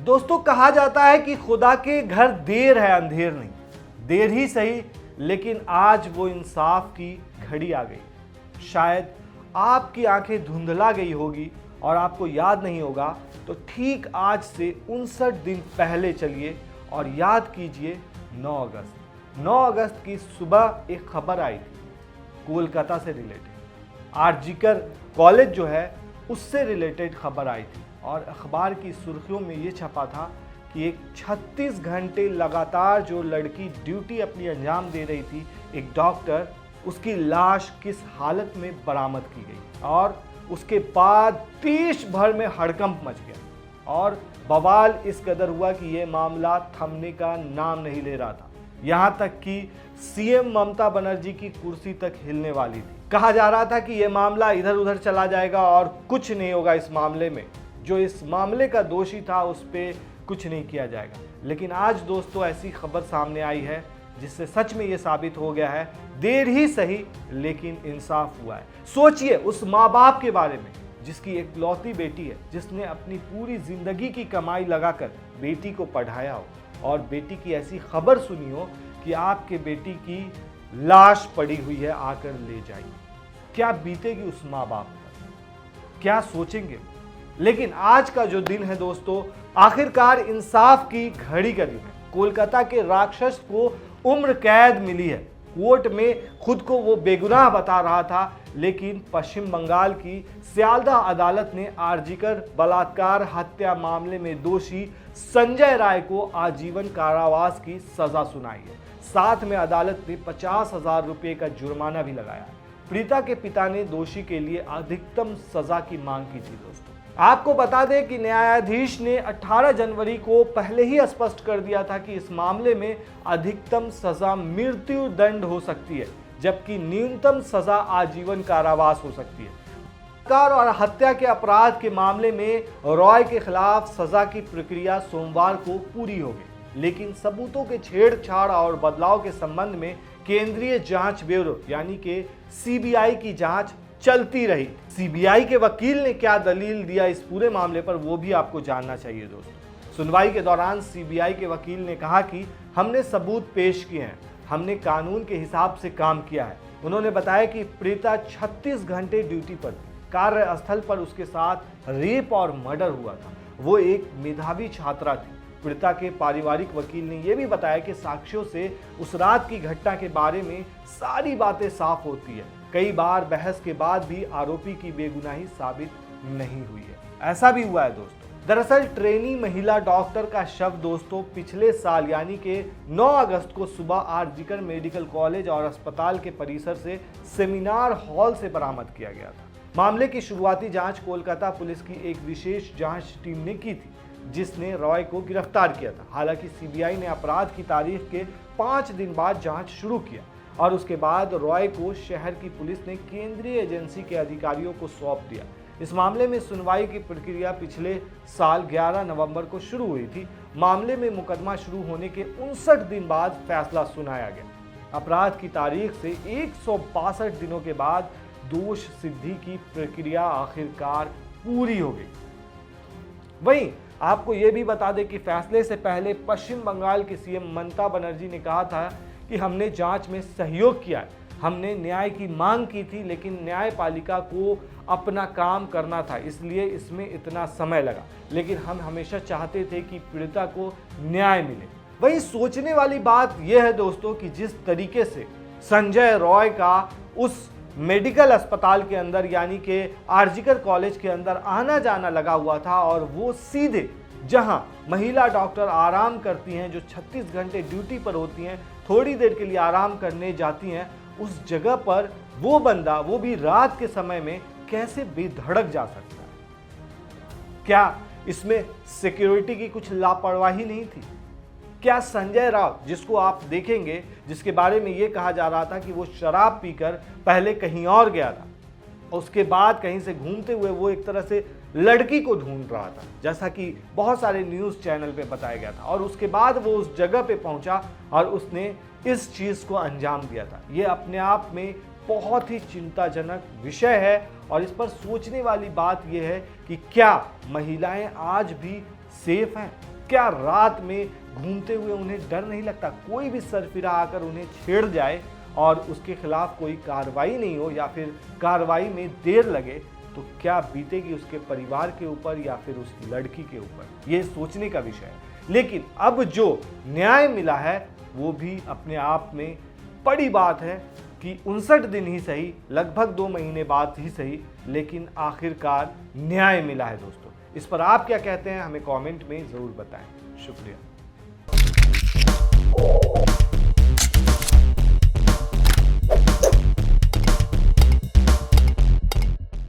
दोस्तों कहा जाता है कि खुदा के घर देर है अंधेर नहीं, देर ही सही लेकिन आज वो इंसाफ की घड़ी आ गई। शायद आपकी आंखें धुंधला गई होगी और आपको याद नहीं होगा, तो ठीक आज से 59 दिन पहले चलिए और याद कीजिए 9 अगस्त। 9 अगस्त की सुबह एक खबर आई थी कोलकाता से रिलेटेड। आरजीकर कॉलेज जो है उससे रिलेटेड खबर आई थी और अखबार की सुर्खियों में ये छपा था कि एक 36 घंटे लगातार जो लड़की ड्यूटी अपनी अंजाम दे रही थी, एक डॉक्टर, उसकी लाश किस हालत में बरामद की गई और उसके बाद देश भर में हड़कंप मच गया और बवाल इस कदर हुआ कि यह मामला थमने का नाम नहीं ले रहा था। यहाँ तक कि सीएम ममता बनर्जी की कुर्सी तक हिलने वाली थी। कहा जा रहा था कि यह मामला इधर उधर चला जाएगा और कुछ नहीं होगा इस मामले में, जो इस मामले का दोषी था उस पर कुछ नहीं किया जाएगा। लेकिन आज दोस्तों ऐसी खबर सामने आई है जिससे सच में ये साबित हो गया है, देर ही सही लेकिन इंसाफ हुआ है। सोचिए उस माँ बाप के बारे में जिसकी एक लौती बेटी है, जिसने अपनी पूरी जिंदगी की कमाई लगाकर बेटी को पढ़ाया हो और बेटी की ऐसी खबर सुनी हो कि आपके बेटी की लाश पड़ी हुई है, आकर ले जाइए। क्या बीतेगी उस माँ बाप पर, क्या सोचेंगे। लेकिन आज का जो दिन है दोस्तों, आखिरकार इंसाफ की घड़ी का दिन है। कोलकाता के राक्षस को उम्र कैद मिली है। कोर्ट में खुद को वो बेगुनाह बता रहा था, लेकिन पश्चिम बंगाल की सियालदह अदालत ने आरजीकर बलात्कार हत्या मामले में दोषी संजय राय को आजीवन कारावास की सजा सुनाई है। साथ में अदालत ने 50,000 रुपये का जुर्माना भी लगाया। पीड़िता के पिता ने दोषी के लिए अधिकतम सजा की मांग की थी। दोस्तों आपको बता दें कि न्यायाधीश ने 18 जनवरी को पहले ही स्पष्ट कर दिया था कि इस मामले में अधिकतम सजा मृत्यु दंड हो सकती है, जबकि न्यूनतम सजा आजीवन कारावास हो सकती है। बलात्कार और हत्या के अपराध के मामले में रॉय के खिलाफ सजा की प्रक्रिया सोमवार को पूरी हो गई, लेकिन सबूतों के छेड़छाड़ और बदलाव के संबंध में केंद्रीय जांच ब्यूरो यानी कि सीबीआई की जांच चलती रही। सीबीआई के वकील ने क्या दलील दिया इस पूरे मामले पर, वो भी आपको जानना चाहिए दोस्तों। सुनवाई के दौरान सीबीआई के वकील ने कहा कि हमने सबूत पेश किए हैं, हमने कानून के हिसाब से काम किया है। उन्होंने बताया कि पीड़िता 36 घंटे ड्यूटी पर थी। कार्यस्थल पर उसके साथ रेप और मर्डर हुआ था। वो एक मेधावी छात्रा थी। पीड़िता के पारिवारिक वकील ने यह भी बताया कि साक्ष्यों से उस रात की घटना के बारे में सारी बातें साफ होती है। कई बार बहस के बाद भी आरोपी की बेगुनाही साबित नहीं हुई है। ऐसा भी हुआ है दोस्तों। दरअसल ट्रेनी महिला डॉक्टर का शव दोस्तों पिछले साल यानी कि 9 अगस्त को सुबह आरजीकर मेडिकल कॉलेज और अस्पताल के परिसर से सेमिनार हॉल से बरामद किया गया था। मामले की शुरुआती जांच कोलकाता पुलिस की एक विशेष जांच टीम ने की थी, जिसने रॉय को गिरफ्तार किया था। हालांकि सीबीआई ने अपराध की तारीख के 5 दिन बाद जांच शुरू किया और उसके बाद रॉय को शहर की पुलिस ने केंद्रीय एजेंसी के अधिकारियों को सौंप दिया। इस मामले में सुनवाई की प्रक्रिया पिछले साल 11 नवंबर को शुरू हुई थी। मामले में मुकदमा शुरू होने के 59 दिन बाद फैसला सुनाया गया। अपराध की तारीख से 162 दिनों के बाद दोष सिद्धि की प्रक्रिया आखिरकार पूरी हो गई। वहीं आपको यह भी बता दें कि फैसले से पहले पश्चिम बंगाल के सीएम ममता बनर्जी ने कहा था कि हमने जांच में सहयोग किया है, हमने न्याय की मांग की थी, लेकिन न्यायपालिका को अपना काम करना था, इसलिए इसमें इतना समय लगा, लेकिन हम हमेशा चाहते थे कि पीड़िता को न्याय मिले। वहीं सोचने वाली बात यह है दोस्तों कि जिस तरीके से संजय रॉय का उस मेडिकल अस्पताल के अंदर यानी कि आरजीकर कॉलेज के अंदर आना जाना लगा हुआ था और वो सीधे जहां महिला डॉक्टर आराम करती हैं, जो 36 घंटे ड्यूटी पर होती हैं, थोड़ी देर के लिए आराम करने जाती हैं, उस जगह पर वो बंदा, वो भी रात के समय में, कैसे बेधड़क जा सकता है। क्या इसमें सिक्योरिटी की कुछ लापरवाही नहीं थी? क्या संजय राव, जिसको आप देखेंगे, जिसके बारे में ये कहा जा रहा था कि वो शराब पीकर पहले कहीं और गया था, उसके बाद कहीं से घूमते हुए वो एक तरह से लड़की को ढूंढ रहा था, जैसा कि बहुत सारे न्यूज़ चैनल पे बताया गया था, और उसके बाद वो उस जगह पे पहुंचा और उसने इस चीज़ को अंजाम दिया था। ये अपने आप में बहुत ही चिंताजनक विषय है और इस पर सोचने वाली बात यह है कि क्या महिलाएं आज भी सेफ हैं? क्या रात में घूमते हुए उन्हें डर नहीं लगता? कोई भी सरफिरा आकर उन्हें छेड़ जाए और उसके खिलाफ कोई कार्रवाई नहीं हो या फिर कार्रवाई में देर लगे तो क्या बीतेगी उसके परिवार के ऊपर या फिर उस लड़की के ऊपर? ये सोचने का विषय है। लेकिन अब जो न्याय मिला है वो भी अपने आप में बड़ी बात है कि 59 दिन ही सही, लगभग 2 महीने बाद ही सही, लेकिन आखिरकार न्याय मिला है दोस्तों। इस पर आप क्या कहते हैं हमें कमेंट में जरूर बताएं। शुक्रिया।